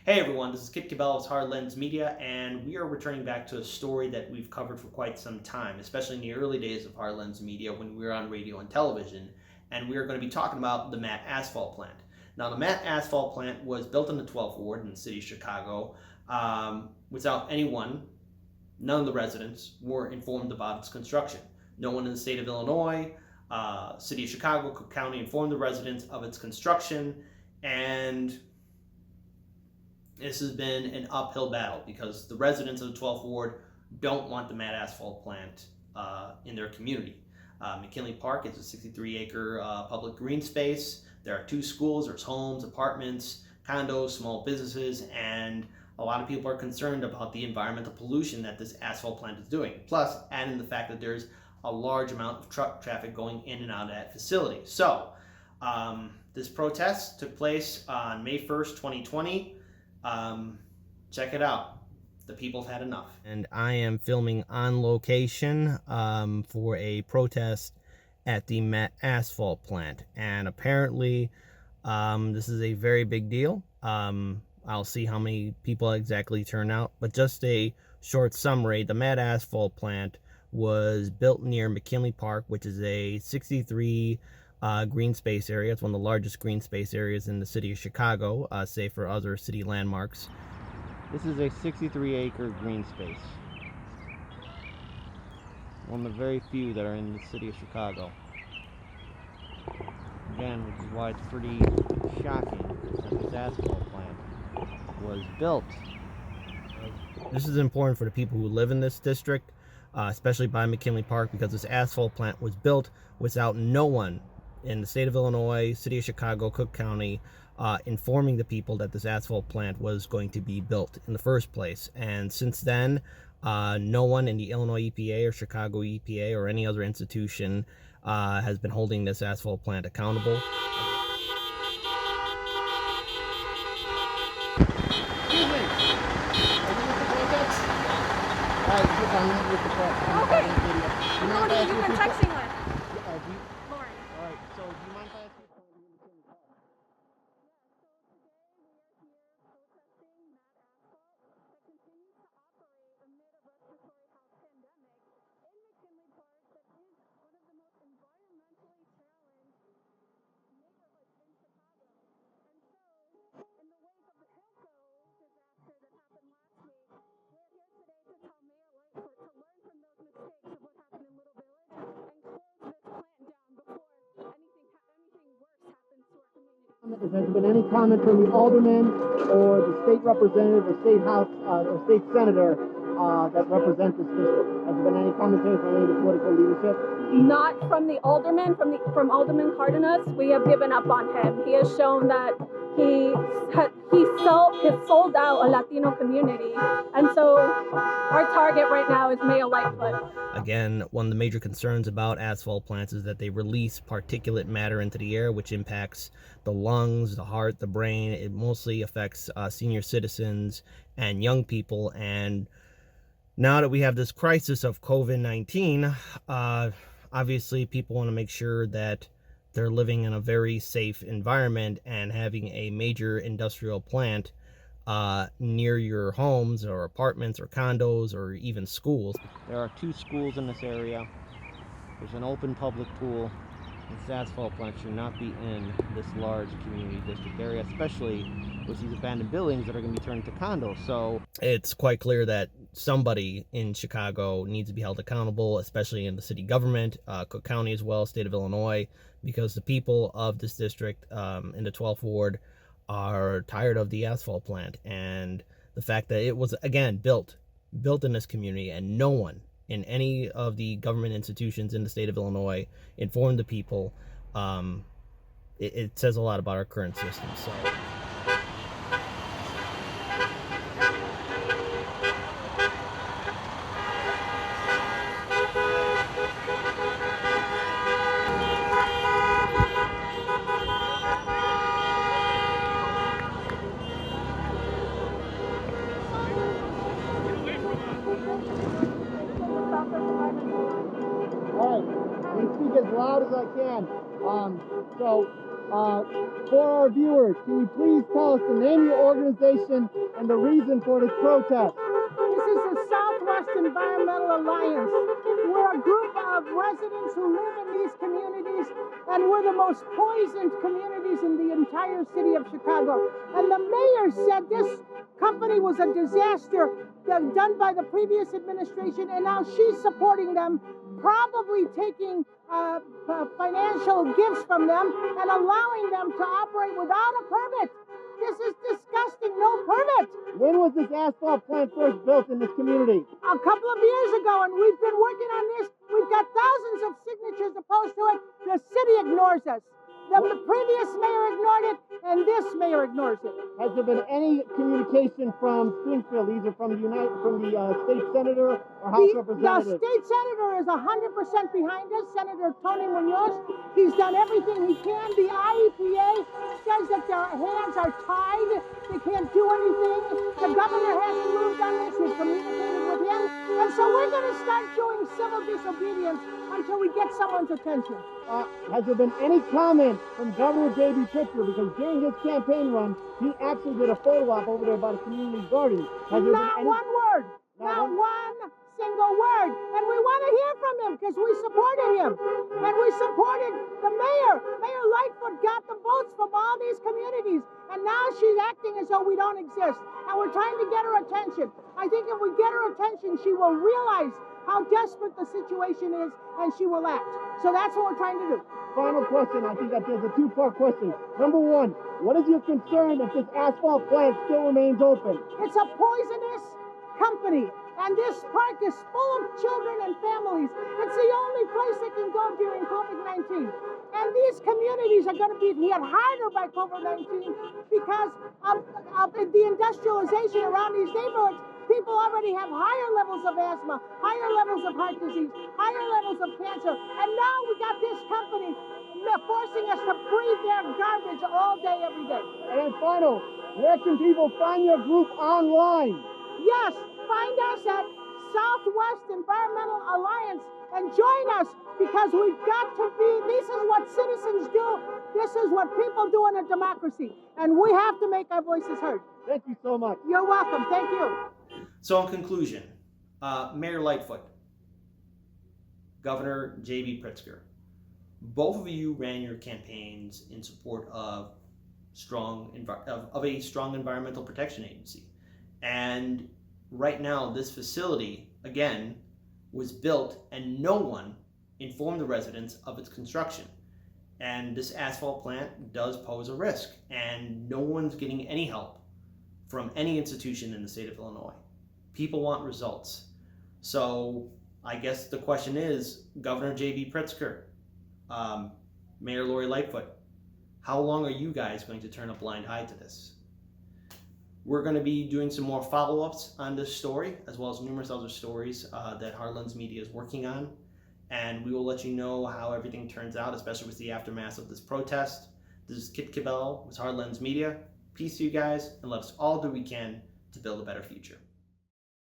Hey everyone, this is Kit Cabela's Hard Lens Media, and we are returning back to a story that we've covered for quite some time, especially in the early days of Hard Lens Media when we were on radio and television. And we are going to be talking about the Matt Asphalt plant. Now, the Matt Asphalt plant was built in the 12th Ward in the city of Chicago without none of the residents were informed about its construction. No one in the state of Illinois, city of Chicago, Cook County informed the residents of its construction, and this has been an uphill battle because the residents of the 12th Ward don't want the Matt Asphalt plant in their community. McKinley Park is a 63-acre public green space. There are two schools, there's homes, apartments, condos, small businesses, and a lot of people are concerned about the environmental pollution that this asphalt plant is doing. Plus, adding the fact that there's a large amount of truck traffic going in and out of that facility. So, this protest took place on May 1st, 2020. Check it out. The people have had enough. And I am filming on location for a protest at the Matt Asphalt plant. And apparently this is a very big deal. I'll see how many people exactly turn out. But just a short summary, the Matt Asphalt plant was built near McKinley Park, which is a 63 green space area. It's one of the largest green space areas in the city of Chicago, save for other city landmarks. This is a 63-acre green space. One of the very few that are in the city of Chicago. Again, which is why it's pretty shocking that this asphalt plant was built. This is important for the people who live in this district, especially by McKinley Park, because this asphalt plant was built without no one in the state of Illinois, city of Chicago, Cook County, informing the people that this asphalt plant was going to be built in the first place. And since then, no one in the Illinois EPA or Chicago EPA or any other institution has been holding this asphalt plant accountable. Excuse me. I'm with the press. Okay. Who have you been texting with? Lauren. All right. So, do you mind if I ask you a question? Has there been any comment from the alderman or the state representative or state house or state senator that represent this district? Has there been any commentary from any of the political leadership? Not from the alderman, from Alderman Cardenas. We have given up on him. He has shown that he sold out a Latino community, and so our target right now is Mayor Lightfoot. Again, one of the major concerns about asphalt plants is that they release particulate matter into the air, which impacts the lungs, the heart, the brain. It mostly affects senior citizens and young people. And now that we have this crisis of COVID-19, obviously people want to make sure that they're living in a very safe environment, and having a major industrial plant near your homes or apartments or condos or even schools. There are two schools in this area. There's an open public pool. This asphalt plant should not be in this large community district area, especially with these abandoned buildings that are going to be turned into condos. So it's quite clear that somebody in Chicago needs to be held accountable, especially in the city government, Cook County as well, state of Illinois, because the people of this district in the 12th Ward are tired of the asphalt plant, and the fact that it was, again, built in this community, and no one in any of the government institutions in the state of Illinois informed the people. It says a lot about our current system. So All right, let me speak as loud as I can. For our viewers, can you please tell us the name of your organization and the reason for this protest? This is the Southwest Environmental Alliance. We're a group of residents who live in these communities, and we're the most poisoned communities in the entire city of Chicago. And the mayor said this company was a disaster done by the previous administration, and now she's supporting them, probably taking financial gifts from them and allowing them to operate without a permit. This is disgusting, no permit. When was this asphalt plant first built in this community? A couple of years ago, and we've been working on this. We've got thousands of signatures opposed to it. The city ignores us. The previous mayor ignored it, and this mayor ignores it. Has there been any communication from Springfield, either from the state senator or House representative? The state senator is 100% behind us, Senator Tony Munoz. He's done everything he can. The IEPA says that their hands are tied. They can't do anything. The governor hasn't moved on this. We've communicated with him. And so we're going to start doing civil disobedience until we get someone's attention. Has there been any comment from Governor J.B. Pritzker? Because during his campaign run, he actually did a photo op over there by the community garden. Not one word. Not one single word. And we want to hear from him because we supported him. And we supported the mayor. Mayor Lightfoot got the votes from all these communities. And now she's acting as though we don't exist. And we're trying to get her attention. I think if we get her attention, she will realize how desperate the situation is, and she will act. So that's what we're trying to do. Final question. I think that there's a two-part question. Number one, what is your concern if this asphalt plant still remains open? It's a poisonous company, and this park is full of children and families. It's the only place they can go during COVID-19. And these communities are going to be hit harder by COVID-19 because of the industrialization around these neighborhoods. People already have higher levels of asthma, higher levels of heart disease, higher levels of cancer. And now we got this company forcing us to breathe their garbage all day, every day. And then final, where can people find your group online? Yes, find us at Southwest Environmental Alliance and join us because we've got to be, this is what citizens do. This is what people do in a democracy. And we have to make our voices heard. Thank you so much. You're welcome. Thank you. So in conclusion, Mayor Lightfoot, Governor J.B. Pritzker, both of you ran your campaigns in support of a strong environmental protection agency. And right now, this facility, again, was built and no one informed the residents of its construction. And this asphalt plant does pose a risk, and no one's getting any help from any institution in the state of Illinois. People want results. So I guess the question is, Governor J.B. Pritzker, Mayor Lori Lightfoot, how long are you guys going to turn a blind eye to this? We're going to be doing some more follow-ups on this story, as well as numerous other stories that Heartlands Media is working on. And we will let you know how everything turns out, especially with the aftermath of this protest. This is Kit Cabell with Heartlands Media. Peace to you guys, and let us all do what we can to build a better future.